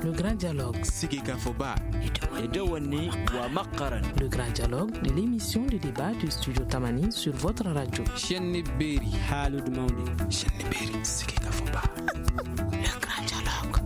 Le grand dialogue. Le grand dialogue de l'émission de débat du studio Tamani sur votre radio. Le grand dialogue.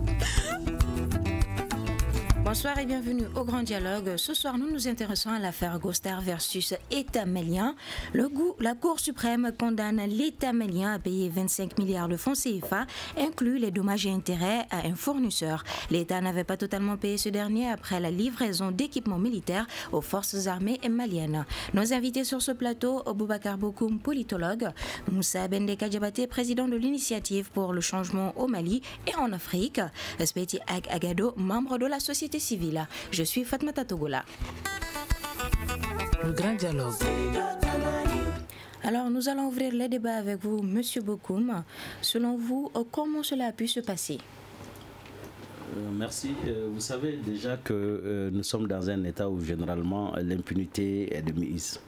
Bonsoir et bienvenue au Grand Dialogue. Ce soir, nous nous intéressons à l'affaire Gostar versus État malien. La Cour suprême condamne l'État malien à payer 25 milliards de francs CFA, inclus les dommages et intérêts à un fournisseur. L'État n'avait pas totalement payé ce dernier après la livraison d'équipements militaires aux forces armées maliennes. Nos invités sur ce plateau, Boubacar Bokoum, politologue, Moussa Bendeka Diabaté, président de l'initiative pour le changement au Mali et en Afrique, Speti Agado, membre de la société civile. Je suis Fatmata Togola. Le grand dialogue. Alors, nous allons ouvrir les débats avec vous, Monsieur Bokoum. Selon vous, comment cela a pu se passer? Merci. Vous savez déjà que nous sommes dans un état où généralement l'impunité est de mise.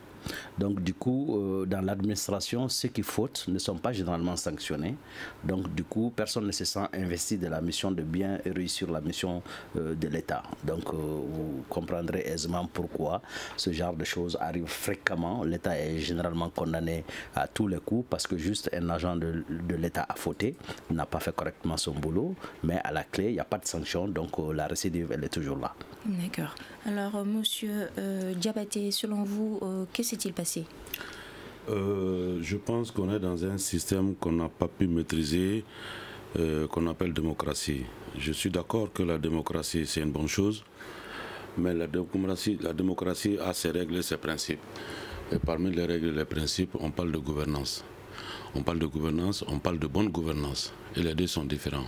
Donc du coup, dans l'administration, ceux qui fautent ne sont pas généralement sanctionnés. Donc du coup, personne ne se sent investi de la mission de bien réussir la mission de l'État. Donc vous comprendrez aisément pourquoi ce genre de choses arrive fréquemment. L'État est généralement condamné à tous les coups parce que juste un agent de l'État a fauté, n'a pas fait correctement son boulot, mais à la clé, il n'y a pas de sanction, donc la récidive, elle est toujours là. D'accord. Alors, Monsieur Diabaté, selon vous, qu'est-ce qui s'est-il passé? Je pense qu'on est dans un système qu'on n'a pas pu maîtriser, qu'on appelle démocratie. Je suis d'accord que la démocratie, c'est une bonne chose, mais la démocratie a ses règles et ses principes. Et parmi les règles et les principes, on parle de gouvernance. On parle de gouvernance, on parle de bonne gouvernance. Et les deux sont différents.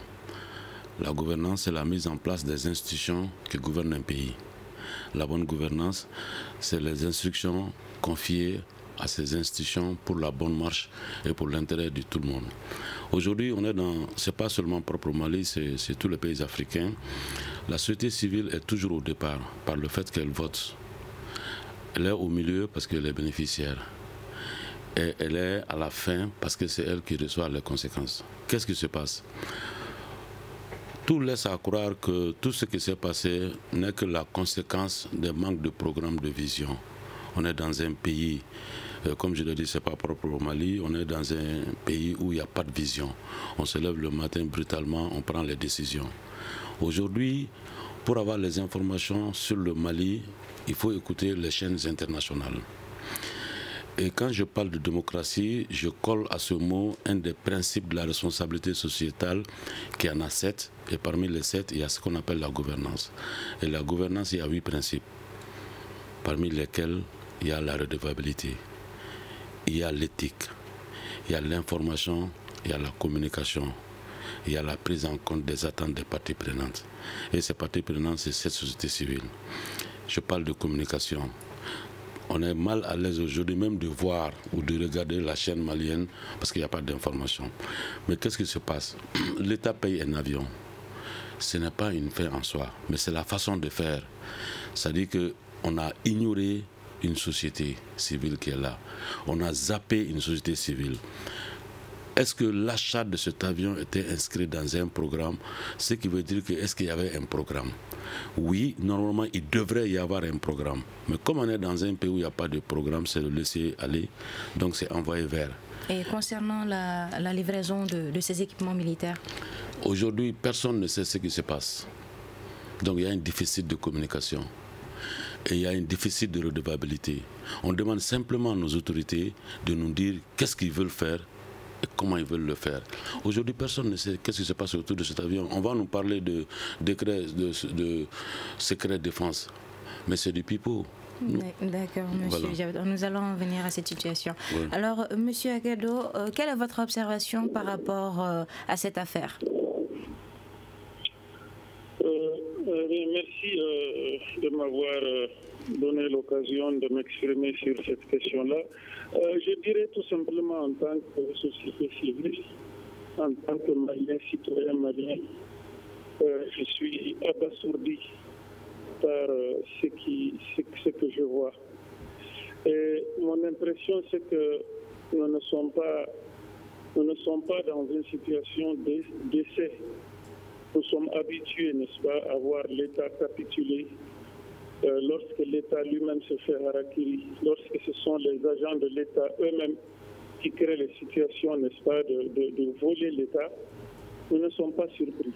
La gouvernance, c'est la mise en place des institutions qui gouvernent un pays. La bonne gouvernance, c'est les instructions confiées à ces institutions pour la bonne marche et pour l'intérêt de tout le monde. Aujourd'hui, on est dans, c'est pas seulement propre au Mali, c'est tous les pays africains. La société civile est toujours au départ par le fait qu'elle vote. Elle est au milieu parce qu'elle est bénéficiaire. Et elle est à la fin parce que c'est elle qui reçoit les conséquences. Qu'est-ce qui se passe? Tout laisse à croire que tout ce qui s'est passé n'est que la conséquence des manques de programmes de vision. On est dans un pays, comme je l'ai dit, ce n'est pas propre au Mali, on est dans un pays où il n'y a pas de vision. On se lève le matin brutalement, on prend les décisions. Aujourd'hui, pour avoir les informations sur le Mali, il faut écouter les chaînes internationales. Et quand je parle de démocratie, je colle à ce mot un des principes de la responsabilité sociétale, qui en a 7. Et parmi les 7, il y a ce qu'on appelle la gouvernance. Et la gouvernance, il y a 8 principes, parmi lesquels il y a la redevabilité, il y a l'éthique, il y a l'information, il y a la communication, il y a la prise en compte des attentes des parties prenantes. Et ces parties prenantes, c'est cette société civile. Je parle de communication. On est mal à l'aise aujourd'hui même de voir ou de regarder la chaîne malienne parce qu'il n'y a pas d'information. Mais qu'est-ce qui se passe? L'État paye un avion. Ce n'est pas une fin en soi, mais c'est la façon de faire. C'est-à-dire qu'on a ignoré une société civile qui est là. On a zappé une société civile. Est-ce que l'achat de cet avion était inscrit dans un programme? Ce qui veut dire que est-ce qu'il y avait un programme? Oui, normalement, il devrait y avoir un programme. Mais comme on est dans un pays où il n'y a pas de programme, c'est le laisser aller. Donc c'est envoyé vers. Et concernant la livraison de ces équipements militaires? Aujourd'hui, personne ne sait ce qui se passe. Donc il y a un déficit de communication. Et il y a un déficit de redevabilité. On demande simplement à nos autorités de nous dire qu'est-ce qu'ils veulent faire et comment ils veulent le faire. Aujourd'hui, personne ne sait qu'est-ce qui se passe autour de cet avion. On va nous parler de décret de secret défense, mais c'est du pipeau. D'accord, monsieur. Voilà. Nous allons venir à cette situation. Oui. Alors, monsieur Agado, quelle est votre observation par rapport à cette affaire? Merci de m'avoir donné l'occasion de m'exprimer sur cette question-là. Je dirais tout simplement en tant que société civile, en tant que malien, citoyen malien, je suis abasourdi par ce que je vois. Et mon impression, c'est que nous ne sommes pas dans une situation d'essai. Nous sommes habitués, n'est-ce pas, à voir l'État capituler lorsque l'État lui-même se fait harakiri, lorsque ce sont les agents de l'État eux-mêmes qui créent les situations, n'est-ce pas, de voler l'État. Nous ne sommes pas surpris.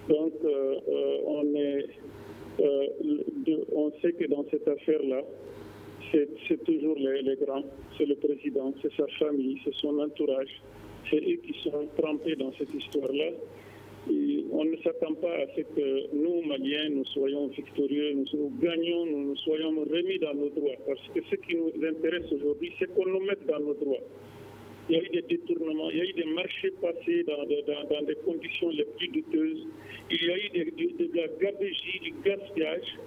Donc, on sait que dans cette affaire-là, c'est toujours les grands, c'est le président, c'est sa famille, c'est son entourage, c'est eux qui sont trempés dans cette histoire-là. Et on ne s'attend pas à ce que nous, Maliens, nous soyons victorieux, nous gagnions, nous soyons remis dans nos droits. Parce que ce qui nous intéresse aujourd'hui, c'est qu'on nous mette dans nos droits. Il y a eu des détournements, il y a eu des marchés passés dans des conditions les plus douteuses. Il y a eu de la gabegie, du gaspillage.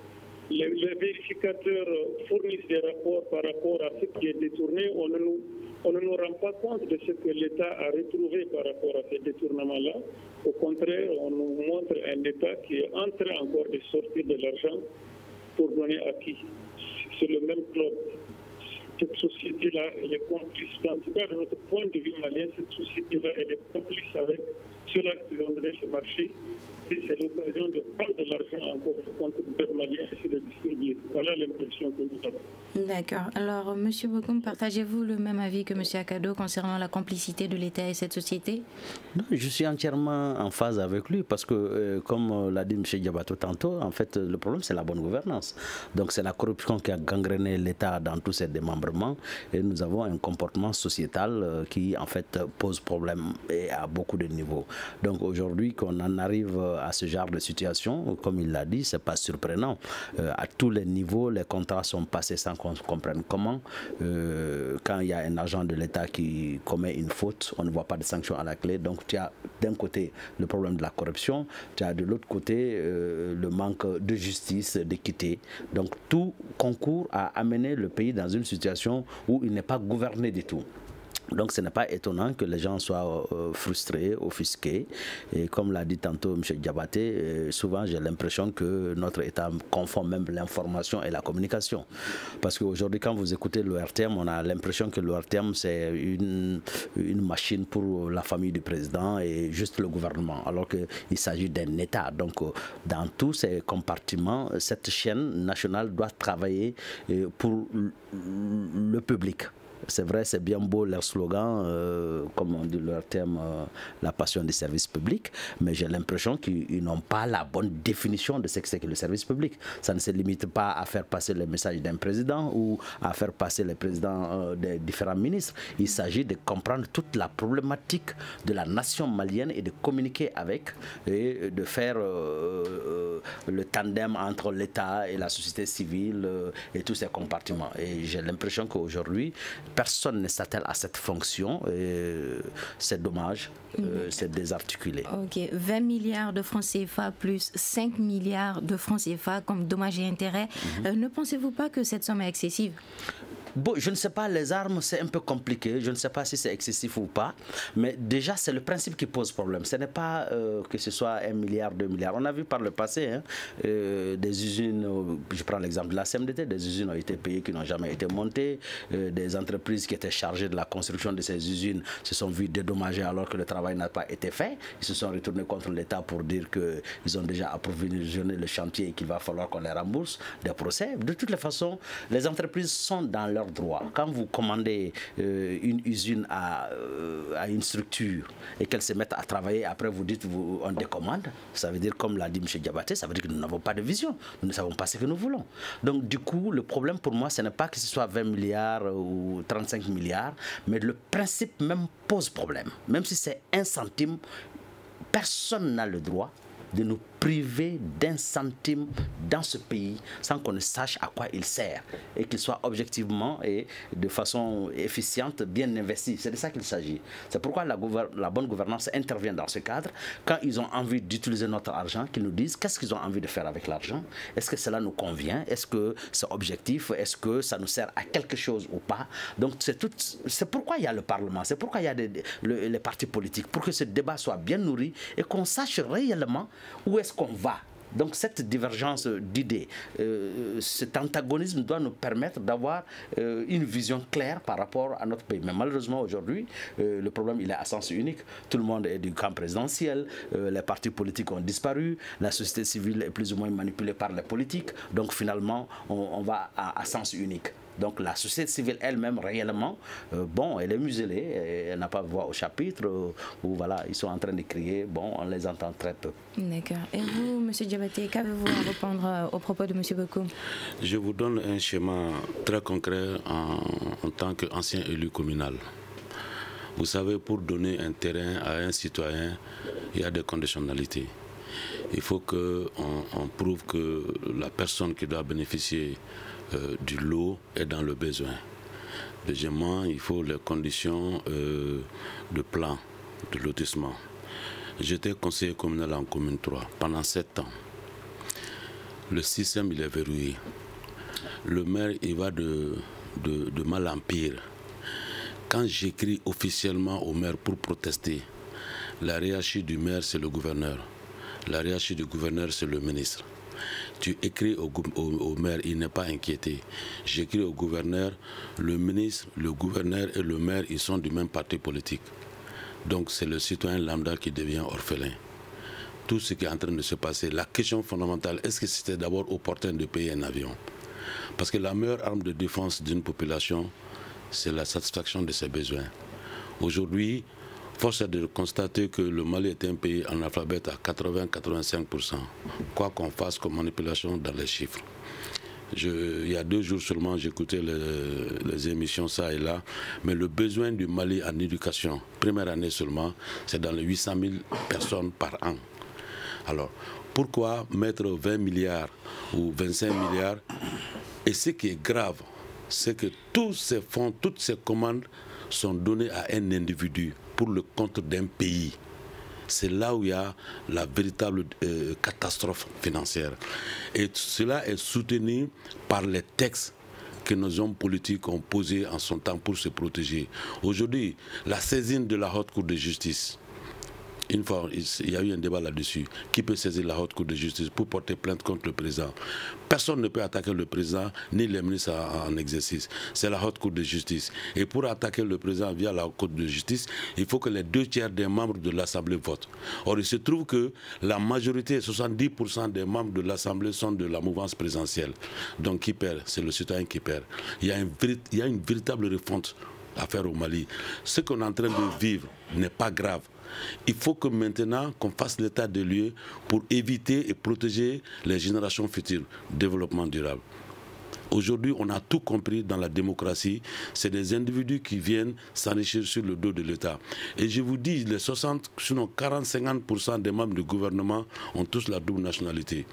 Les vérificateurs fournissent des rapports par rapport à ce qui est détourné. On ne nous rend pas compte de ce que l'État a retrouvé par rapport à ces détournements-là. Au contraire, on nous montre un État qui est en train encore de sortir de l'argent pour donner à qui? C'est le même club. Cette société-là, elle est complice. En tout cas, de notre point de vue malien, cette société-là, elle est complice avec ceux-là qui viendraient ce marché. Et c'est l'occasion de prendre de l'argent encore contre le peuple malien et de le distribuer. Voilà l'impression que nous avons. D'accord. Alors, M. Bokoum, partagez-vous le même avis que M. Akado concernant la complicité de l'État et cette société? Non, je suis entièrement en phase avec lui parce que, comme l'a dit M. Diabato tantôt, en fait, le problème, c'est la bonne gouvernance. Donc, c'est la corruption qui a gangréné l'État dans tous ses démembrements et nous avons un comportement sociétal qui, en fait, pose problème et à beaucoup de niveaux. Donc, aujourd'hui, qu'on en arrive à ce genre de situation, comme il l'a dit, c'est pas surprenant. À tous les niveaux, les contrats sont passés sans qu'on comprenne comment. Quand il y a un agent de l'État qui commet une faute, on ne voit pas de sanctions à la clé. Donc tu as d'un côté le problème de la corruption, tu as de l'autre côté le manque de justice, d'équité. Donc tout concourt à amener le pays dans une situation où il n'est pas gouverné du tout. Donc ce n'est pas étonnant que les gens soient frustrés, offusqués. Et comme l'a dit tantôt M. Diabaté, souvent j'ai l'impression que notre État confond même l'information et la communication. Parce qu'aujourd'hui, quand vous écoutez l'ORTM, on a l'impression que l'ORTM c'est une machine pour la famille du président et juste le gouvernement, alors qu'il s'agit d'un État. Donc dans tous ces compartiments, cette chaîne nationale doit travailler pour le public. C'est vrai, c'est bien beau leur slogan, comme on dit leur thème, la passion du service public, mais j'ai l'impression qu'ils n'ont pas la bonne définition de ce que c'est que le service public. Ça ne se limite pas à faire passer le message d'un président ou à faire passer les présidents des différents ministres. Il s'agit de comprendre toute la problématique de la nation malienne et de communiquer avec et de faire le tandem entre l'État et la société civile et tous ces compartiments. Et j'ai l'impression qu'aujourd'hui, personne ne s'attelle à cette fonction. C'est dommage, c'est désarticulé. Ok, 20 milliards de francs CFA plus 5 milliards de francs CFA comme dommages et intérêts. Ne pensez-vous pas que cette somme est excessive? Bon, je ne sais pas, les armes, c'est un peu compliqué. Je ne sais pas si c'est excessif ou pas. Mais déjà, c'est le principe qui pose problème. Ce n'est pas que ce soit 1 milliard, 2 milliards. On a vu par le passé des usines, je prends l'exemple de la CMDT, des usines ont été payées qui n'ont jamais été montées. Des entreprises qui étaient chargées de la construction de ces usines se sont vues dédommagées alors que le travail n'a pas été fait. Ils se sont retournés contre l'État pour dire qu'ils ont déjà approvisionné le chantier et qu'il va falloir qu'on les rembourse. Des procès. De toutes les façons, les entreprises sont dans leur droit. Quand vous commandez une usine à une structure et qu'elle se mette à travailler, après vous dites on décommande, ça veut dire, comme l'a dit M. Diabaté, ça veut dire que nous n'avons pas de vision. Nous ne savons pas ce que nous voulons. Donc du coup, le problème pour moi, ce n'est pas que ce soit 20 milliards ou 35 milliards, mais le principe même pose problème. Même si c'est 1 centime, personne n'a le droit de nous priver d'1 centime dans ce pays sans qu'on ne sache à quoi il sert et qu'il soit objectivement et de façon efficiente bien investi. C'est de ça qu'il s'agit. C'est pourquoi la bonne gouvernance intervient dans ce cadre. Quand ils ont envie d'utiliser notre argent, qu'ils nous disent qu'est-ce qu'ils ont envie de faire avec l'argent. Est-ce que cela nous convient? Est-ce que c'est objectif? Est-ce que ça nous sert à quelque chose ou pas? Donc c'est pourquoi il y a le Parlement, c'est pourquoi il y a les partis politiques, pour que ce débat soit bien nourri et qu'on sache réellement où est-ce qu'on va Donc cette divergence d'idées, cet antagonisme doit nous permettre d'avoir une vision claire par rapport à notre pays. Mais malheureusement aujourd'hui, le problème il est à sens unique. Tout le monde est du camp présidentiel, les partis politiques ont disparu, la société civile est plus ou moins manipulée par les politiques. Donc finalement, on va à sens unique. Donc la société civile elle-même, réellement, bon, elle est muselée, elle n'a pas voix au chapitre, où voilà, ils sont en train de crier, bon, on les entend très peu. D'accord. Et vous, M. Diabaté, qu'avez-vous à répondre aux propos de M. Bokoum? Je vous donne un schéma très concret en tant qu'ancien élu communal. Vous savez, pour donner un terrain à un citoyen, il y a des conditionnalités. Il faut qu'on prouve que la personne qui doit bénéficier du lot est dans le besoin. Deuxièmement, il faut les conditions de plan, de lotissement. J'étais conseiller communal en commune 3 pendant 7 ans. Le système, il est verrouillé. Le maire, il va de mal en pire. Quand j'écris officiellement au maire pour protester, la hiérarchie du maire, c'est le gouverneur. La hiérarchie du gouverneur, c'est le ministre. Tu écris au maire, il n'est pas inquiété. J'écris au gouverneur, le ministre, le gouverneur et le maire, ils sont du même parti politique. Donc c'est le citoyen lambda qui devient orphelin. Tout ce qui est en train de se passer, la question fondamentale, est-ce que c'était d'abord opportun de payer un avion? Parce que la meilleure arme de défense d'une population, c'est la satisfaction de ses besoins. Aujourd'hui, force est de constater que le Mali est un pays analphabète à 80-85%. Quoi qu'on fasse comme manipulation dans les chiffres. Il y a 2 jours seulement, j'écoutais les émissions ça et là, mais le besoin du Mali en éducation, première année seulement, c'est dans les 800 000 personnes par an. Alors, pourquoi mettre 20 milliards ou 25 milliards? Et ce qui est grave, c'est que tous ces fonds, toutes ces commandes sont données à un individu pour le compte d'un pays. C'est là où il y a la véritable catastrophe financière. Et cela est soutenu par les textes que nos hommes politiques ont posés en son temps pour se protéger. Aujourd'hui, la saisine de la Haute Cour de justice, une fois, il y a eu un débat là-dessus. Qui peut saisir la Haute Cour de justice pour porter plainte contre le président? Personne ne peut attaquer le président ni les ministres en exercice. C'est la Haute Cour de justice. Et pour attaquer le président via la Haute Cour de justice, il faut que les 2/3 des membres de l'Assemblée votent. Or, il se trouve que la majorité, 70% des membres de l'Assemblée sont de la mouvance présidentielle. Donc, qui perd? C'est le citoyen qui perd. Il y a une véritable refonte à faire au Mali. Ce qu'on est en train de vivre n'est pas grave. Il faut que maintenant qu'on fasse l'état des lieux pour éviter et protéger les générations futures. Développement durable. Aujourd'hui, on a tout compris dans la démocratie. C'est des individus qui viennent s'enrichir sur le dos de l'État. Et je vous dis, les 60, sinon 40-50% des membres du gouvernement ont tous la double nationalité.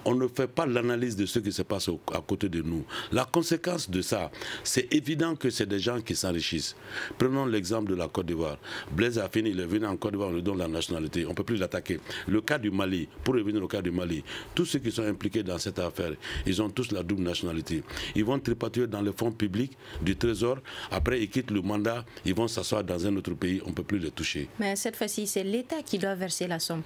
On ne fait pas l'analyse de ce qui se passe à côté de nous. La conséquence de ça, c'est évident que c'est des gens qui s'enrichissent. Prenons l'exemple de la Côte d'Ivoire. Blaise Afini, il est venu en Côte d'Ivoire, on lui donne la nationalité. On ne peut plus l'attaquer. Le cas du Mali, pour revenir au cas du Mali, tous ceux qui sont impliqués dans cette affaire, ils ont tous la double nationalité. Ils vont tripatouiller dans les fonds publics du Trésor. Après, ils quittent le mandat. Ils vont s'asseoir dans un autre pays. On ne peut plus les toucher. Mais cette fois-ci, c'est l'État qui doit verser la somme.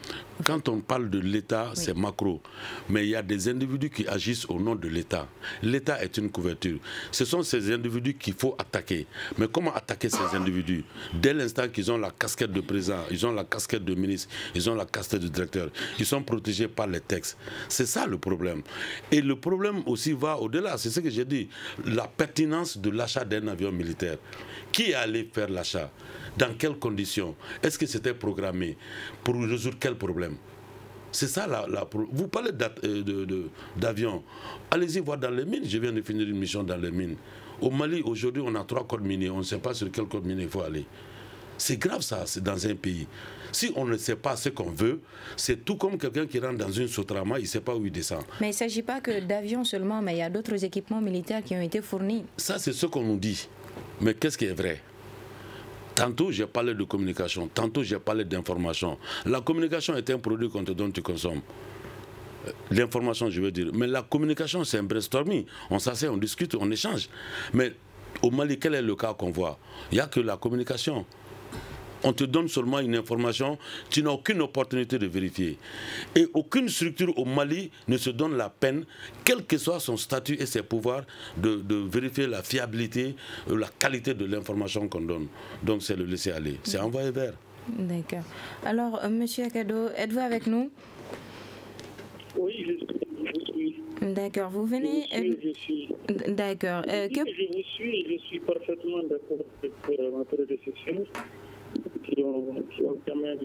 Quand on parle de l'État, oui, c'est macro. Mais il y a des individus qui agissent au nom de l'État. L'État est une couverture. Ce sont ces individus qu'il faut attaquer. Mais comment attaquer ces individus? Dès l'instant qu'ils ont la casquette de président, ils ont la casquette de ministre, ils ont la casquette de directeur, ils sont protégés par les textes. C'est ça le problème. Et le problème aussi va au-delà. C'est ce que j'ai dit. La pertinence de l'achat d'un avion militaire. Qui est allé faire l'achat? Dans quelles conditions? Est-ce que c'était programmé? Pour résoudre quel problème? C'est ça vous parlez d'avion. Allez-y voir dans les mines. Je viens de finir une mission dans les mines. Au Mali, aujourd'hui, on a 3 codes miniers. On ne sait pas sur quel code minier il faut aller. C'est grave ça, c'est dans un pays. Si on ne sait pas ce qu'on veut, c'est tout comme quelqu'un qui rentre dans une Sotrama, il ne sait pas où il descend. Mais il ne s'agit pas que d'avions seulement, mais il y a d'autres équipements militaires qui ont été fournis. Ça, c'est ce qu'on nous dit. Mais qu'est-ce qui est vrai? Tantôt, j'ai parlé de communication, tantôt, j'ai parlé d'information. La communication est un produit qu'on te donne, tu consommes. L'information, je veux dire. Mais la communication, c'est un brainstorming. On s'assied, on discute, on échange. Mais au Mali, quel est le cas qu'on voit? Il n'y a que la communication. on te donne seulement une information, tu n'as aucune opportunité de vérifier. Et aucune structure au Mali ne se donne la peine, quel que soit son statut et ses pouvoirs, de vérifier la fiabilité, la qualité de l'information qu'on donne. Donc c'est le laisser aller, c'est envoyer vers. D'accord. Alors, Monsieur Akado, êtes-vous avec nous? Oui, je suis. D'accord, vous venez... Je suis. D'accord. Je suis parfaitement d'accord avec ma prédécesseur qui ont quand même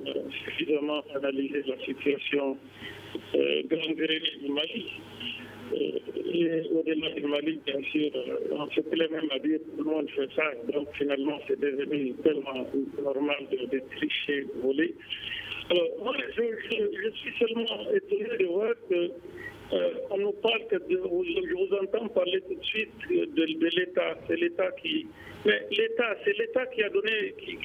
suffisamment analysé la situation gangrénée du Mali. Et au-delà du Mali, bien sûr, on se plaît même à dire que tout le monde fait ça. Donc finalement, c'est devenu tellement normal de tricher, de voler. Alors, moi, je suis seulement étonné de voir que on nous parle je vous entends parler tout de suite de l'État. C'est l'État qui... Mais l'État, c'est l'État qui a donné, qui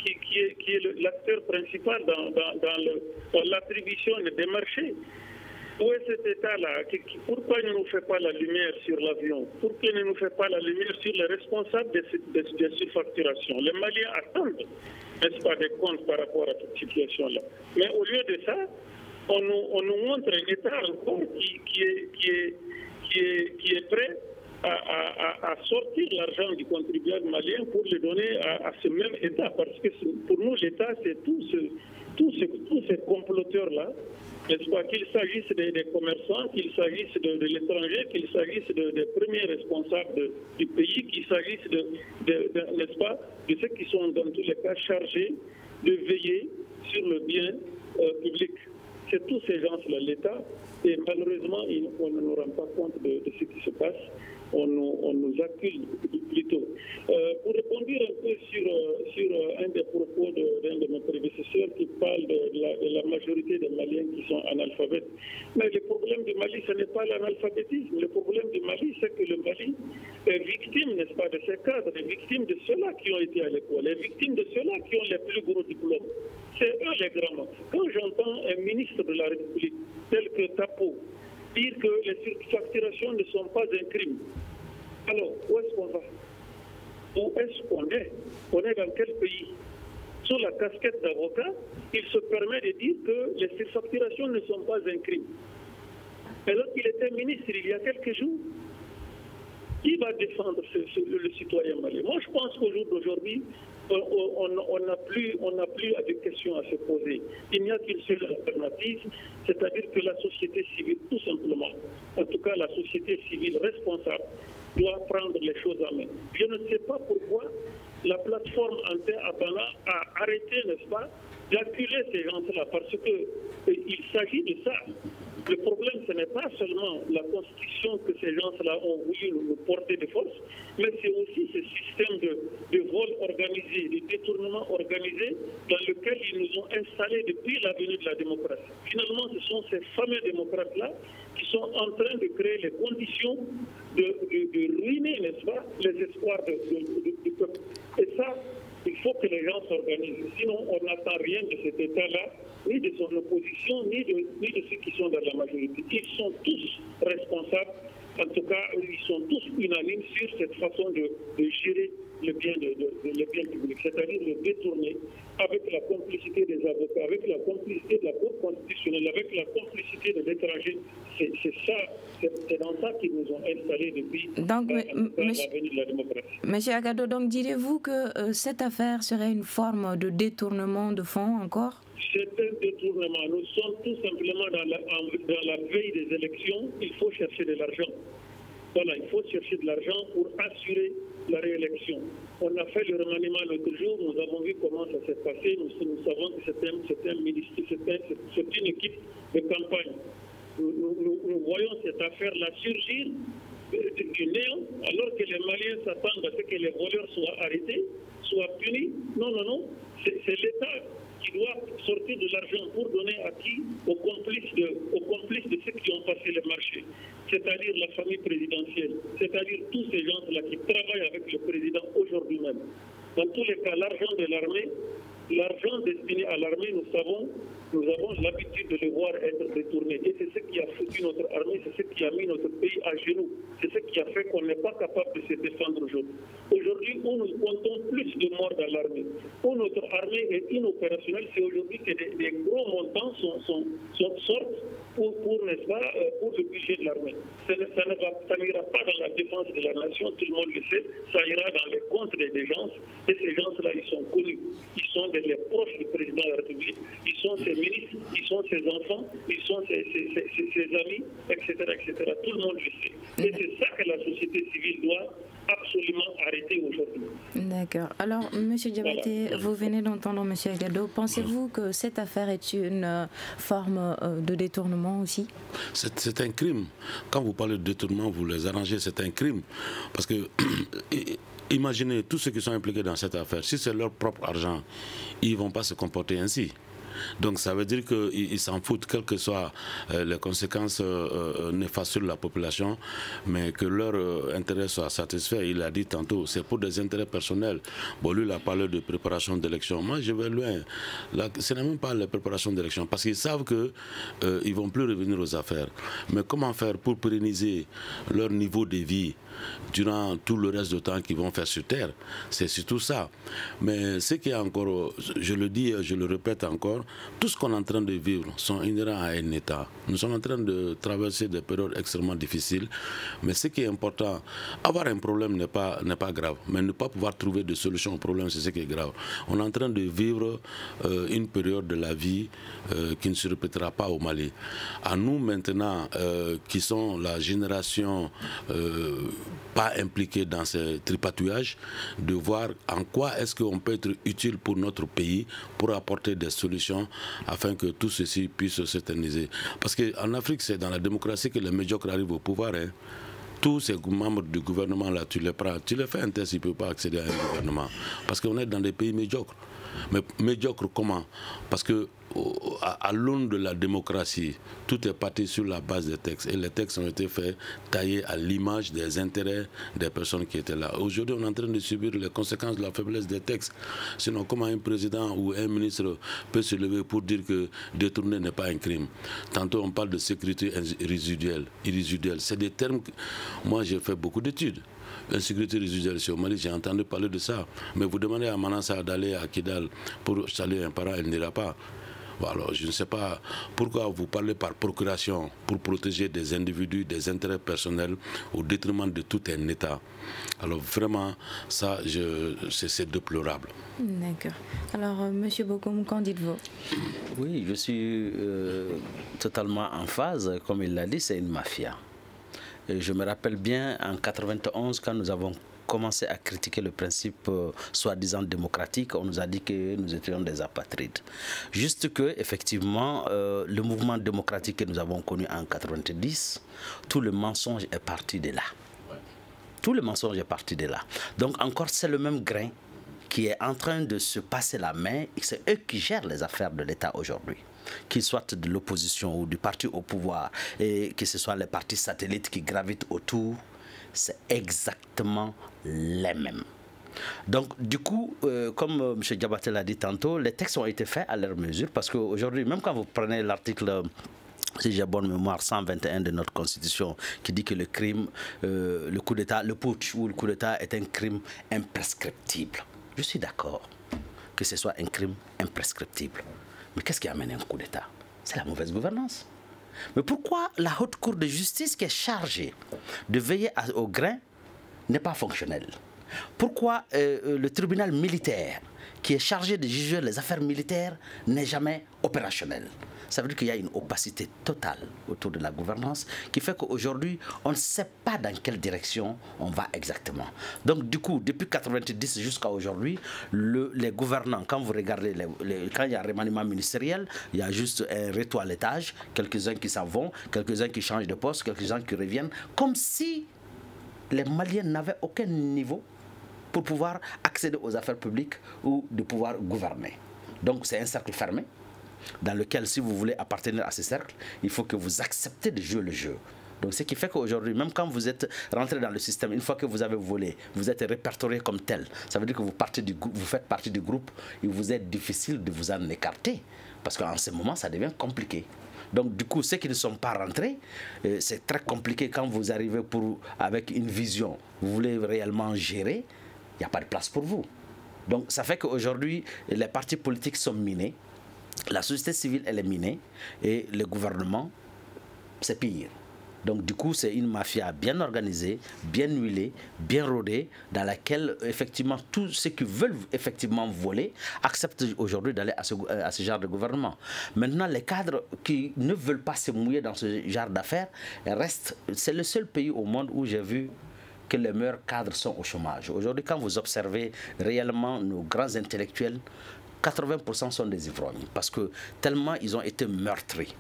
est l'acteur principal dans l'attribution des marchés. Où est cet État-là? Pourquoi il ne nous fait pas la lumière sur l'avion? Pourquoi il ne nous fait pas la lumière sur les responsables des surfacturations? Les Maliens attendent, n'est-ce pas, des comptes par rapport à cette situation-là. Mais au lieu de ça, on nous montre un État encore qui est prêt à sortir l'argent du contribuable malien pour le donner à ce même État. Parce que pour nous, l'État, c'est tous ces comploteurs-là, n'est-ce pas, qu'il s'agisse des commerçants, qu'il s'agisse de l'étranger, qu'il s'agisse des premiers responsables du pays, qu'il s'agisse n'est-ce pas, de ceux qui sont dans tous les cas chargés de veiller sur le bien public. C'est tous ces gens-là, l'État, et malheureusement, on ne nous rend pas compte de ce qui se passe. On nous accuse plutôt. Pour répondre un peu sur un des propos d'un de mes prédécesseurs qui parle de la majorité des Maliens qui sont analphabètes. Mais le problème du Mali, ce n'est pas l'analphabétisme. Le problème du Mali, c'est que le Mali est victime, n'est-ce pas, de ces cadres, est victime de ceux-là qui ont été à l'école, est victime de ceux-là qui ont les plus gros diplômes. C'est eux les grands. Quand j'entends un ministre de la République, tel que Tapo, dire que les surfacturations ne sont pas un crime. Alors, où est-ce qu'on va? Où est-ce qu'on est? On est dans quel pays? Sous la casquette d'avocat, il se permet de dire que les surfacturations ne sont pas un crime. Alors qu'il était ministre il y a quelques jours, qui va défendre le citoyen malien? Moi, je pense qu'au jour d'aujourd'hui, on n'a plus de questions à se poser. Il n'y a qu'une seule alternative, c'est-à-dire que la société civile, tout simplement, en tout cas la société civile responsable, doit prendre les choses en main. Je ne sais pas pourquoi la plateforme Ante-Abana a arrêté, n'est-ce pas, d'acculer ces gens-là, parce qu'il s'agit de ça. Le problème, ce n'est pas seulement la constitution que ces gens-là ont voulu nous porter de force, mais c'est aussi ce système de vol organisé, de détournement organisé dans lequel ils nous ont installés depuis la venue de la démocratie. Finalement, ce sont ces fameux démocrates-là qui sont en train de créer les conditions de ruiner, n'est-ce pas, les espoirs du peuple. Et ça, il faut que les gens s'organisent. Sinon, on n'attend rien de cet État-là, ni de son opposition, ni de ceux qui sont dans la majorité. Ils sont tous responsables. En tout cas, ils sont tous unanimes sur cette façon de gérer le bien public, c'est-à-dire le détourner avec la complicité des avocats, avec la complicité de la Cour constitutionnelle, avec la complicité des étrangers. C'est ça, c'est dans ça qu'ils nous ont installés depuis la venue de la démocratie. Monsieur Akado, donc direz-vous que cette affaire serait une forme de détournement de fonds encore? C'est un détournement. Nous sommes tout simplement dans la veille des élections. Il faut chercher de l'argent. Voilà, il faut chercher de l'argent pour assurer la réélection. On a fait le remaniement l'autre jour, nous avons vu comment ça s'est passé, nous savons que c'est une équipe de campagne. Nous voyons cette affaire-là surgir du néant, alors que les Maliens s'attendent à ce que les voleurs soient arrêtés, soient punis. Non, c'est l'État qui doit sortir de l'argent pour donner à qui? Aux complices de ceux qui ont passé les marchés, c'est-à-dire la famille présidentielle, c'est-à-dire tous ces gens-là qui travaillent avec le président aujourd'hui même. Dans tous les cas, l'argent de l'armée, l'argent destiné à l'armée, nous avons l'habitude de le voir être détourné. Et c'est ce qui a foutu notre armée, c'est ce qui a mis notre pays à genoux. C'est ce qui a fait qu'on n'est pas capable de se défendre aujourd'hui. Aujourd'hui, où nous comptons plus de morts dans l'armée, où notre armée est inopérationnelle, c'est aujourd'hui que des gros montants sortent pour n'est-ce pas, pour le budget de l'armée. Ça n'ira pas dans la défense de la nation, tout le monde le sait, ça ira dans les comptes des gens, et ces gens-là, ils sont connus. Ils sont les proches du président de la République, ils sont ses ministres, ils sont ses enfants, ils sont ses amis, etc., etc. Tout le monde le sait. Et c'est ça que la société civile doit absolument arrêter aujourd'hui. D'accord. Alors, M. Diabaté, voilà. Vous venez d'entendre M. Agado. Pensez-vous que cette affaire est une forme de détournement aussi? C'est un crime. Quand vous parlez de détournement, vous les arrangez, c'est un crime. Parce que, imaginez tous ceux qui sont impliqués dans cette affaire, si c'est leur propre argent, ils ne vont pas se comporter ainsi. Donc ça veut dire qu'ils s'en foutent, quelles que soient les conséquences néfastes sur la population, mais que leur intérêt soit satisfait. Il a dit tantôt, c'est pour des intérêts personnels. Bon, lui, il a parlé de préparation d'élection. Moi, je vais loin. Là, ce n'est même pas la préparation d'élection, parce qu'ils savent qu'ils ne vont plus revenir aux affaires. Mais comment faire pour pérenniser leur niveau de vie durant tout le reste du temps qu'ils vont faire sur Terre? C'est surtout ça. Mais ce qui est encore, je le dis, je le répète encore, tout ce qu'on est en train de vivre sont inhérents à un État. Nous sommes en train de traverser des périodes extrêmement difficiles. Mais ce qui est important, avoir un problème n'est pas grave. Mais ne pas pouvoir trouver de solution au problème, c'est ce qui est grave. On est en train de vivre une période de la vie qui ne se répétera pas au Mali. À nous maintenant, qui sont la génération pas impliqués dans ce tripatouillage, de voir en quoi est-ce qu'on peut être utile pour notre pays, pour apporter des solutions afin que tout ceci puisse s'éterniser. Parce qu'en Afrique, c'est dans la démocratie que les médiocres arrivent au pouvoir. Hein. Tous ces membres du gouvernement, là, tu les prends, tu les fais un test, ils ne peuvent pas accéder à un gouvernement. Parce qu'on est dans des pays médiocres. Mais médiocres comment? Parce que à l'aune de la démocratie, tout est parti sur la base des textes. Et les textes ont été faits, taillés à l'image des intérêts des personnes qui étaient là. Aujourd'hui, on est en train de subir les conséquences de la faiblesse des textes. Sinon, comment un président ou un ministre peut se lever pour dire que détourner n'est pas un crime? Tantôt, on parle de sécurité irrésiduelle. C'est des termes que moi, j'ai fait beaucoup d'études. L'insécurité résiduelle au Mali, j'ai entendu parler de ça. Mais vous demandez à Manassa d'aller à Kidal pour saluer un parent, elle n'ira pas. Bon, alors, je ne sais pas pourquoi vous parlez par procuration pour protéger des individus, des intérêts personnels au détriment de tout un État. Alors vraiment, ça, c'est déplorable. D'accord. Alors, M. Bokoum, qu'en dites-vous? Oui, je suis totalement en phase. Comme il l'a dit, c'est une mafia. Et je me rappelle bien en 91, quand nous avons commencé à critiquer le principe soi-disant démocratique, on nous a dit que nous étions des apatrides. Juste que, effectivement, le mouvement démocratique que nous avons connu en 90, tout le mensonge est parti de là. Tout le mensonge est parti de là. Donc encore, c'est le même grain qui est en train de se passer la main, et c'est eux qui gèrent les affaires de l'État aujourd'hui. Qu'ils soient de l'opposition ou du parti au pouvoir, et que ce soit les partis satellites qui gravitent autour, c'est exactement les mêmes. Donc, du coup, comme M. Diabaté l'a dit tantôt, les textes ont été faits à leur mesure, parce qu'aujourd'hui, même quand vous prenez l'article, si j'ai bonne mémoire, 121 de notre Constitution, qui dit que le crime, le coup d'État, le putsch ou le coup d'État est un crime imprescriptible. Je suis d'accord que ce soit un crime imprescriptible. Mais qu'est-ce qui amène un coup d'État? C'est la mauvaise gouvernance. Mais pourquoi la Haute Cour de justice qui est chargée de veiller au grain n'est pas fonctionnelle? Pourquoi le tribunal militaire qui est chargé de juger les affaires militaires n'est jamais opérationnel? Ça veut dire qu'il y a une opacité totale autour de la gouvernance qui fait qu'aujourd'hui, on ne sait pas dans quelle direction on va exactement. Donc du coup, depuis 1990 jusqu'à aujourd'hui, les gouvernants, quand vous regardez, quand il y a un remaniement ministériel, il y a juste un rétoilettage, quelques-uns qui s'en vont, quelques-uns qui changent de poste, quelques-uns qui reviennent, comme si les Maliens n'avaient aucun niveau pour pouvoir accéder aux affaires publiques ou de pouvoir gouverner. Donc c'est un cercle fermé, dans lequel, si vous voulez appartenir à ce cercle, il faut que vous acceptez de jouer le jeu. Donc ce qui fait qu'aujourd'hui, même quand vous êtes rentré dans le système, une fois que vous avez volé, vous êtes répertorié comme tel. Ça veut dire que vous faites partie du groupe, il vous est difficile de vous en écarter. Parce qu'en ce moment, ça devient compliqué. Donc du coup, ceux qui ne sont pas rentrés, c'est très compliqué quand vous arrivez avec une vision. Vous voulez réellement gérer, il n'y a pas de place pour vous. Donc ça fait qu'aujourd'hui, les partis politiques sont minés, la société civile elle est minée et le gouvernement, c'est pire. Donc du coup, c'est une mafia bien organisée, bien huilée, bien rodée, dans laquelle effectivement tous ceux qui veulent effectivement voler acceptent aujourd'hui d'aller à ce genre de gouvernement. Maintenant, les cadres qui ne veulent pas se mouiller dans ce genre d'affaires restent. C'est le seul pays au monde où j'ai vu que les meilleurs cadres sont au chômage. Aujourd'hui, quand vous observez réellement nos grands intellectuels, 80% sont des ivrognes parce que tellement ils ont été meurtris,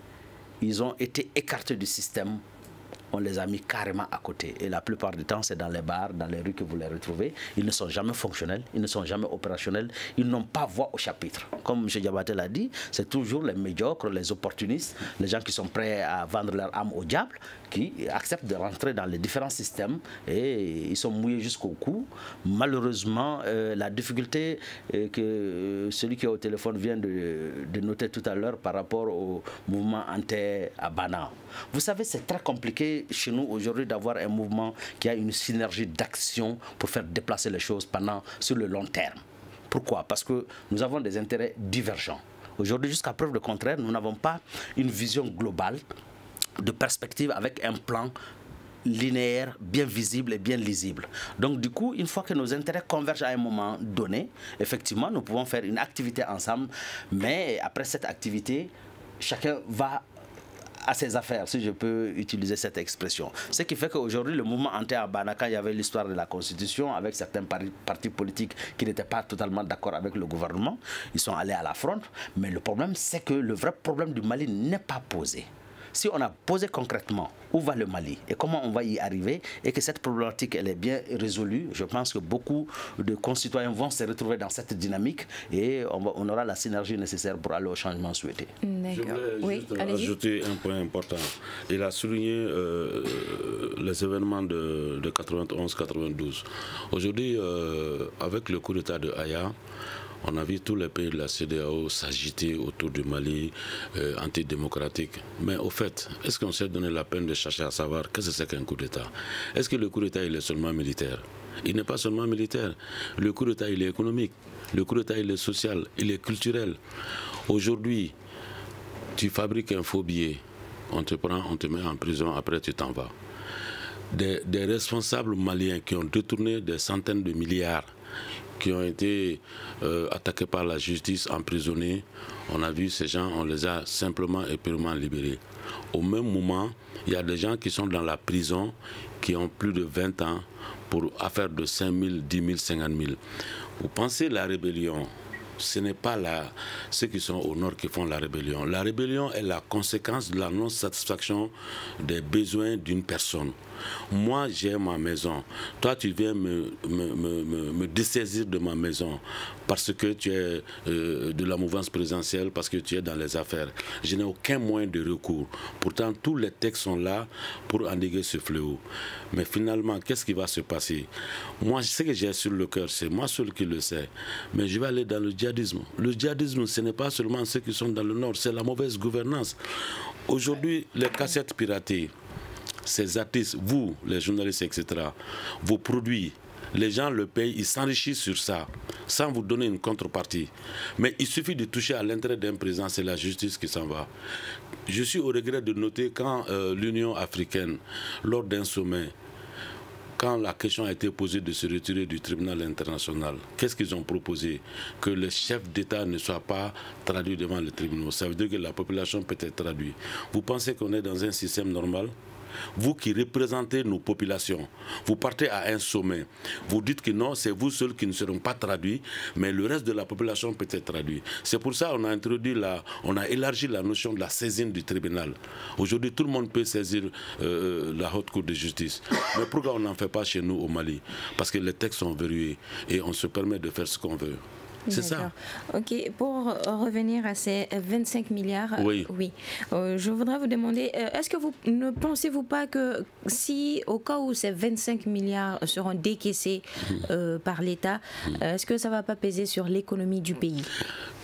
ils ont été écartés du système. On les a mis carrément à côté. Et la plupart du temps, c'est dans les bars, dans les rues que vous les retrouvez. Ils ne sont jamais fonctionnels, ils ne sont jamais opérationnels, ils n'ont pas voix au chapitre. Comme M. Diabaté l'a dit, c'est toujours les médiocres, les opportunistes, les gens qui sont prêts à vendre leur âme au diable, qui acceptent de rentrer dans les différents systèmes et ils sont mouillés jusqu'au cou. Malheureusement, la difficulté que celui qui est au téléphone vient de noter tout à l'heure par rapport au mouvement anti-Abana. Vous savez, c'est très compliqué chez nous aujourd'hui d'avoir un mouvement qui a une synergie d'action pour faire déplacer les choses sur le long terme. Pourquoi? Parce que nous avons des intérêts divergents. Aujourd'hui, jusqu'à preuve de contraire, nous n'avons pas une vision globale de perspective avec un plan linéaire, bien visible et bien lisible. Donc du coup, une fois que nos intérêts convergent à un moment donné, effectivement, nous pouvons faire une activité ensemble, mais après cette activité, chacun va à ses affaires, si je peux utiliser cette expression. Ce qui fait qu'aujourd'hui, le mouvement anti-Abana, quand il y avait l'histoire de la Constitution, avec certains partis politiques qui n'étaient pas totalement d'accord avec le gouvernement, ils sont allés à la fronte. Mais le problème, c'est que le vrai problème du Mali n'est pas posé. Si on a posé concrètement où va le Mali et comment on va y arriver et que cette problématique elle est bien résolue, je pense que beaucoup de concitoyens vont se retrouver dans cette dynamique et on aura la synergie nécessaire pour aller au changement souhaité. Je voulais juste ajouter un point important. Il a souligné les événements de 91-92. Aujourd'hui, avec le coup d'État de Aya, on a vu tous les pays de la CEDEAO s'agiter autour du Mali antidémocratique. Mais au fait, est-ce qu'on s'est donné la peine de chercher à savoir qu'est-ce que c'est qu'un coup d'État? Est-ce que le coup d'État il est seulement militaire? Il n'est pas seulement militaire. Le coup d'État il est économique. Le coup d'État il est social. Il est culturel. Aujourd'hui, tu fabriques un faux billet. On te prend, on te met en prison, après tu t'en vas. Des responsables maliens qui ont détourné des centaines de milliards, qui ont été attaqués par la justice, emprisonnés. On a vu ces gens, on les a simplement et purement libérés. Au même moment, il y a des gens qui sont dans la prison, qui ont plus de 20 ans, pour affaires de 5 000, 10 000, 50 000. Vous pensez la rébellion? Ce n'est pas ceux qui sont au nord qui font la rébellion. La rébellion est la conséquence de la non-satisfaction des besoins d'une personne. Moi, j'ai ma maison. Toi, tu viens me dessaisir de ma maison parce que tu es de la mouvance présidentielle, parce que tu es dans les affaires. Je n'ai aucun moyen de recours. Pourtant, tous les textes sont là pour endiguer ce fléau. Mais finalement, qu'est-ce qui va se passer? Moi, ce que j'ai sur le cœur, c'est moi seul qui le sais. Mais je vais aller dans le djihadisme. Le djihadisme, ce n'est pas seulement ceux qui sont dans le nord, c'est la mauvaise gouvernance. Aujourd'hui, les cassettes piratées, ces artistes, vous, les journalistes, etc., vos produits, les gens le payent, ils s'enrichissent sur ça, sans vous donner une contrepartie. Mais il suffit de toucher à l'intérêt d'un président, c'est la justice qui s'en va. Je suis au regret de noter quand l'Union africaine, lors d'un sommet, quand la question a été posée de se retirer du tribunal international, qu'est-ce qu'ils ont proposé? Que les chefs d'État ne soient pas traduits devant les tribunaux. Ça veut dire que la population peut être traduite. Vous pensez qu'on est dans un système normal? Vous qui représentez nos populations, vous partez à un sommet, vous dites que non, c'est vous seuls qui ne seront pas traduits, mais le reste de la population peut être traduit. C'est pour ça qu'on a on a élargi la notion de la saisine du tribunal. Aujourd'hui, tout le monde peut saisir la haute cour de justice. Mais pourquoi on n'en fait pas chez nous au Mali? Parce que les textes sont verrouillés et on se permet de faire ce qu'on veut. C'est ça. Ok, pour revenir à ces 25 milliards, oui. Je voudrais vous demander, est-ce que vous ne pensez-vous pas que si, au cas où ces 25 milliards seront décaissés par l'État, est-ce que ça ne va pas peser sur l'économie du pays?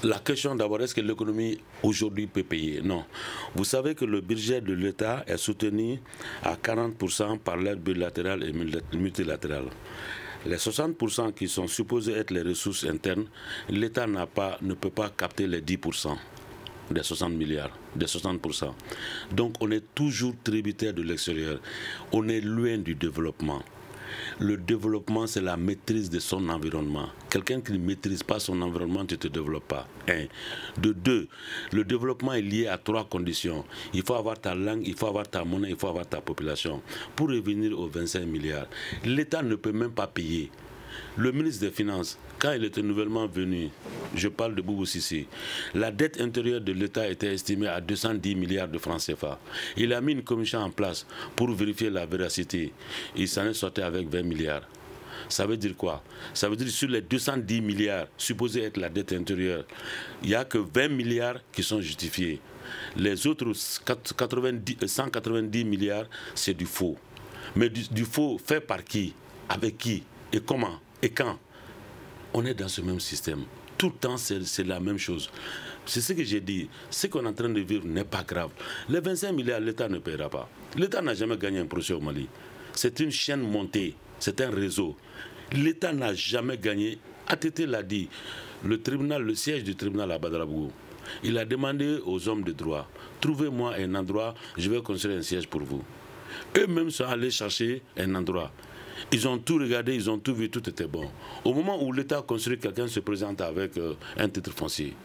La question d'abord, est-ce que l'économie aujourd'hui peut payer? Non. Vous savez que le budget de l'État est soutenu à 40% par l'aide bilatérale et multilatérale. Les 60% qui sont supposés être les ressources internes, l'État ne peut pas capter les 10% des 60 milliards, des 60%. Donc on est toujours tributaire de l'extérieur. On est loin du développement. Le développement, c'est la maîtrise de son environnement. Quelqu'un qui ne maîtrise pas son environnement, tu ne te développes pas. 1. De 2, le développement est lié à 3 conditions. Il faut avoir ta langue, il faut avoir ta monnaie, il faut avoir ta population. Pour revenir aux 25 milliards, l'État ne peut même pas payer. Le ministre des Finances, quand il était nouvellement venu, je parle de Boubou Sissi, la dette intérieure de l'État était estimée à 210 milliards de francs CFA. Il a mis une commission en place pour vérifier la véracité. Il s'en est sorti avec 20 milliards. Ça veut dire quoi? Ça veut dire que sur les 210 milliards supposés être la dette intérieure, il n'y a que 20 milliards qui sont justifiés. Les autres 190 milliards, c'est du faux. Mais du faux fait par qui? Avec qui? Et comment? Et quand? On est dans ce même système. Tout le temps, c'est la même chose. C'est ce que j'ai dit. Ce qu'on est en train de vivre n'est pas grave. Les 25 milliards, l'État ne paiera pas. L'État n'a jamais gagné un procès au Mali. C'est une chaîne montée. C'est un réseau. L'État n'a jamais gagné. ATT l'a dit. Le siège du tribunal à Badrabougou, il a demandé aux hommes de droit, trouvez-moi un endroit, je vais construire un siège pour vous. Eux-mêmes sont allés chercher un endroit. Ils ont tout regardé, ils ont tout vu, tout était bon. Au moment où l'État a construit, quelqu'un se présente avec un titre foncier.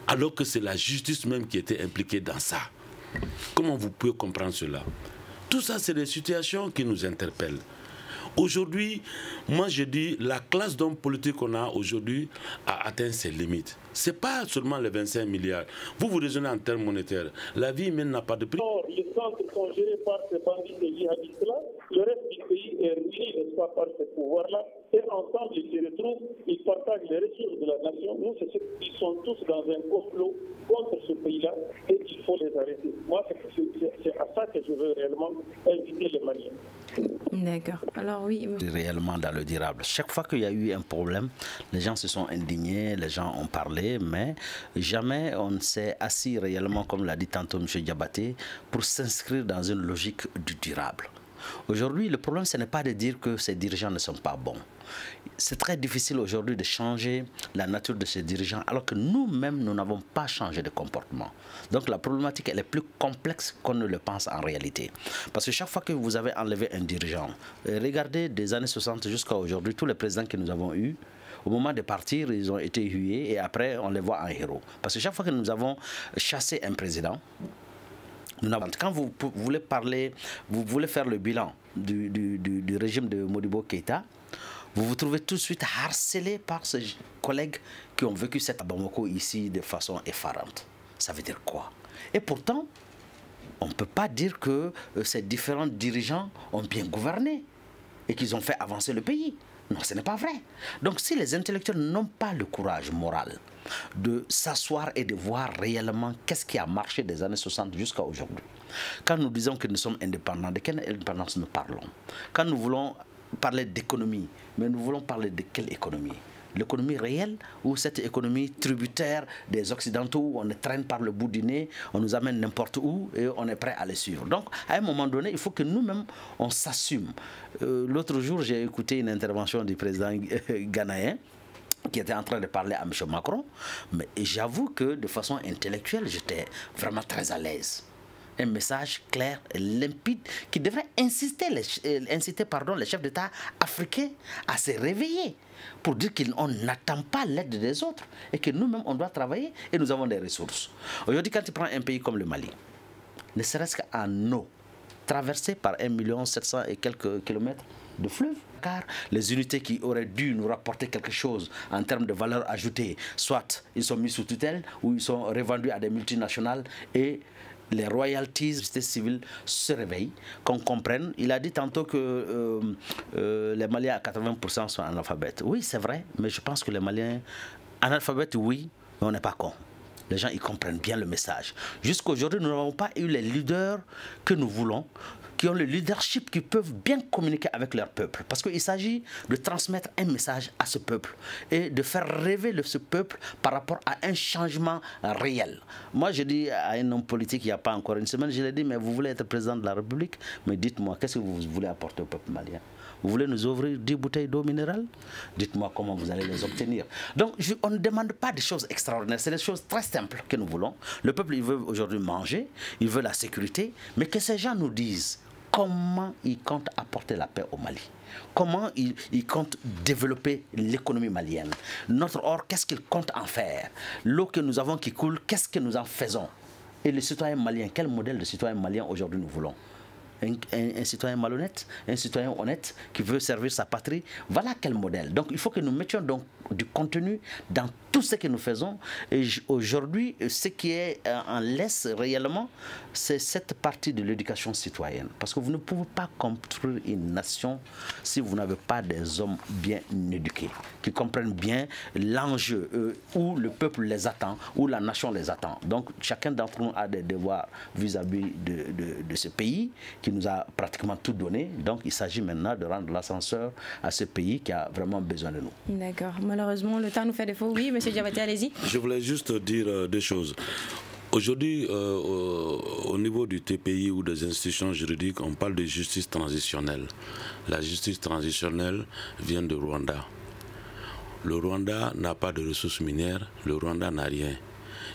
Alors que c'est la justice même qui était impliquée dans ça. Comment vous pouvez comprendre cela? Tout ça, c'est des situations qui nous interpellent. Aujourd'hui, moi je dis, la classe d'hommes politiques qu'on a aujourd'hui a atteint ses limites. Ce n'est pas seulement les 25 milliards. Vous raisonnez en termes monétaires. La vie humaine n'a pas de prix. Or, les centres sont gérés par ces bandits et djihadistes-là. Le reste du pays est ruiné, n'est-ce pas, par ce pouvoir-là. Et ensemble, ils se retrouvent, ils partagent les ressources de la nation. Nous, ils sont tous dans un complot contre ce pays-là et il faut les arrêter. Moi, c'est à ça que je veux réellement inviter les Maliens. D'accord. Alors oui. Réellement dans le durable. Chaque fois qu'il y a eu un problème, les gens se sont indignés, les gens ont parlé, mais jamais on ne s'est assis réellement, comme l'a dit tantôt M. Diabaté, pour s'inscrire dans une logique du durable. Aujourd'hui, le problème, ce n'est pas de dire que ces dirigeants ne sont pas bons. C'est très difficile aujourd'hui de changer la nature de ces dirigeants alors que nous-mêmes, nous n'avons pas changé de comportement. Donc la problématique, elle est plus complexe qu'on ne le pense en réalité. Parce que chaque fois que vous avez enlevé un dirigeant, regardez des années 60 jusqu'à aujourd'hui, tous les présidents que nous avons eus, au moment de partir, ils ont été hués et après, on les voit en héros. Parce que chaque fois que nous avons chassé un président, quand vous voulez parler, vous voulez faire le bilan du régime de Modibo Keïta, vous vous trouvez tout de suite harcelé par ces collègues qui ont vécu cette Bamako ici de façon effarante. Ça veut dire quoi? Et pourtant, on ne peut pas dire que ces différents dirigeants ont bien gouverné et qu'ils ont fait avancer le pays. Non, ce n'est pas vrai. Donc si les intellectuels n'ont pas le courage moral de s'asseoir et de voir réellement qu'est-ce qui a marché des années 60 jusqu'à aujourd'hui, quand nous disons que nous sommes indépendants, de quelle indépendance nous parlons? Quand nous voulons parler d'économie, mais nous voulons parler de quelle économie? L'économie réelle ou cette économie tributaire des Occidentaux où on les traîne par le bout du nez, on nous amène n'importe où et on est prêt à les suivre. Donc, à un moment donné, il faut que nous-mêmes, on s'assume. L'autre jour, j'ai écouté une intervention du président ghanéen qui était en train de parler à M. Macron, mais j'avoue que de façon intellectuelle, j'étais vraiment très à l'aise. Un message clair et limpide qui devrait inciter les chefs d'État africains à se réveiller pour dire qu'on n'attend pas l'aide des autres et que nous-mêmes, on doit travailler et nous avons des ressources. Aujourd'hui, quand tu prends un pays comme le Mali, ne serait-ce qu'en eau, traversé par 1 700 000 et quelques kilomètres de fleuve, car les unités qui auraient dû nous rapporter quelque chose en termes de valeur ajoutée, soit ils sont mis sous tutelle ou ils sont revendus à des multinationales et les royalties civiles se réveillent, qu'on comprenne. Il a dit tantôt que les Maliens à 80% sont analphabètes. Oui, c'est vrai, mais je pense que les Maliens analphabètes, oui, mais on n'est pas cons. Les gens, ils comprennent bien le message. Jusqu'à aujourd'hui, nous n'avons pas eu les leaders que nous voulons. qui ont le leadership, qui peuvent bien communiquer avec leur peuple. Parce qu'il s'agit de transmettre un message à ce peuple et de faire rêver ce peuple par rapport à un changement réel. Moi, je dis à un homme politique, il n'y a pas encore une semaine, je lui ai dit, mais vous voulez être président de la République, mais dites-moi, qu'est-ce que vous voulez apporter au peuple malien? Vous voulez nous ouvrir 10 bouteilles d'eau minérale? Dites-moi comment vous allez les obtenir. Donc, on ne demande pas des choses extraordinaires. C'est des choses très simples que nous voulons. Le peuple, il veut aujourd'hui manger, il veut la sécurité, mais que ces gens nous disent comment ils comptent apporter la paix au Mali. Comment ils comptent développer l'économie malienne. Notre or, qu'est-ce qu'ils comptent en faire? L'eau que nous avons qui coule, qu'est-ce que nous en faisons? Et les citoyens maliens, quel modèle de citoyen malien aujourd'hui nous voulons? Un citoyen malhonnête, un citoyen honnête qui veut servir sa patrie, voilà quel modèle. Donc il faut que nous mettions donc du contenu dans tout ce que nous faisons. Et aujourd'hui, ce qui est en laisse réellement, c'est cette partie de l'éducation citoyenne. Parce que vous ne pouvez pas construire une nation si vous n'avez pas des hommes bien éduqués, qui comprennent bien l'enjeu où le peuple les attend, où la nation les attend. Donc chacun d'entre nous a des devoirs vis-à-vis de ce pays qui nous a pratiquement tout donné. Donc il s'agit maintenant de rendre l'ascenseur à ce pays qui a vraiment besoin de nous. D'accord. Malheureusement, le temps nous fait défaut. Oui, monsieur Diabaté, allez-y. Je voulais juste dire deux choses. Aujourd'hui, au niveau du TPI ou des institutions juridiques, on parle de justice transitionnelle. La justice transitionnelle vient de Rwanda. Le Rwanda n'a pas de ressources minières, le Rwanda n'a rien.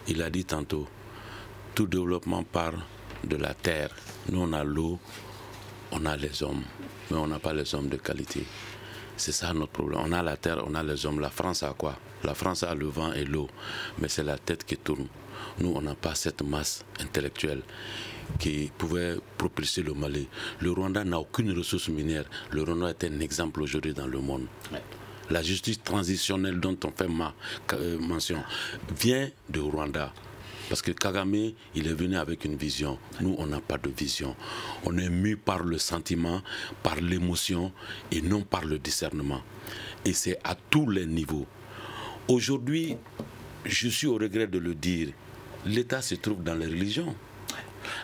Il a dit tantôt, tout développement part de la terre. Nous, on a l'eau, on a les hommes, mais on n'a pas les hommes de qualité. C'est ça notre problème. On a la terre, on a les hommes. La France a quoi? La France a le vent et l'eau, mais c'est la tête qui tourne. Nous, on n'a pas cette masse intellectuelle qui pouvait propulser le Mali. Le Rwanda n'a aucune ressource minière. Le Rwanda est un exemple aujourd'hui dans le monde. La justice transitionnelle dont on fait mention vient de Rwanda. Parce que Kagame, il est venu avec une vision. Nous, on n'a pas de vision. On est mû par le sentiment, par l'émotion et non par le discernement. Et c'est à tous les niveaux. Aujourd'hui, je suis au regret de le dire, l'État se trouve dans les religions.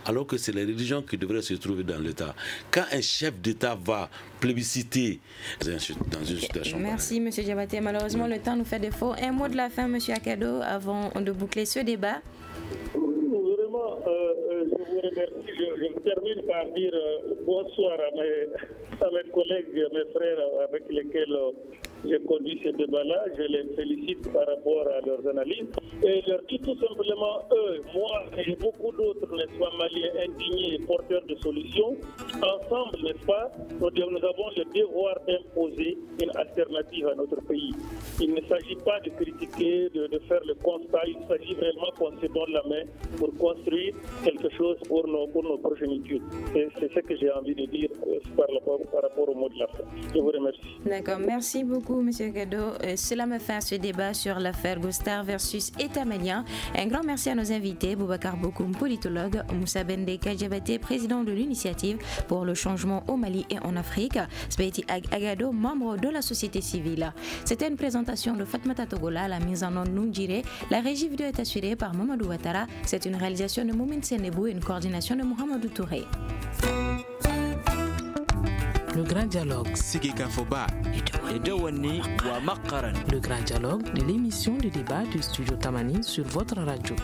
Alors que c'est les religions qui devraient se trouver dans l'État. Quand un chef d'État va plébisciter dans une situation Merci, pareille. monsieur Diabaté. Malheureusement, le temps nous fait défaut. Un mot de la fin, monsieur Akado, avant de boucler ce débat. Vraiment, je vous remercie. Je termine par dire bonsoir à mes collègues, mes frères avec lesquels j'ai conduit ce débat-là. Je les félicite par rapport à leurs analyses. Et leur dis tout simplement, eux, moi et beaucoup d'autres, n'est-ce pas, Maliens indignés et porteurs de solutions, ensemble, n'est-ce pas, nous avons le devoir d'imposer une alternative à notre pays. Il ne s'agit pas de critiquer, de faire le constat, il s'agit réellement qu'on se donne la main pour construire quelque chose pour nos progénitures. C'est ce que j'ai envie de dire par rapport au mot de la fin. Je vous remercie. D'accord, merci beaucoup, monsieur Gado. Cela me fait ce débat sur l'affaire Gostar versus État malien. Un grand merci à nos invités, Boubacar Bokoum, politologue, Moussa Bendeka Diabaté, président de l'initiative pour le changement au Mali et en Afrique, Sbeiti Agado, membre de la société civile. C'était une présentation de Fatmata Togola, la mise en onde Nungire. La régie vidéo est assurée par Mamadou Ouattara. C'est une réalisation de Moumine Senebou et une coordination de Mohamedou Touré. Le grand dialogue. Le grand dialogue de l'émission de débat du studio Tamani sur votre radio.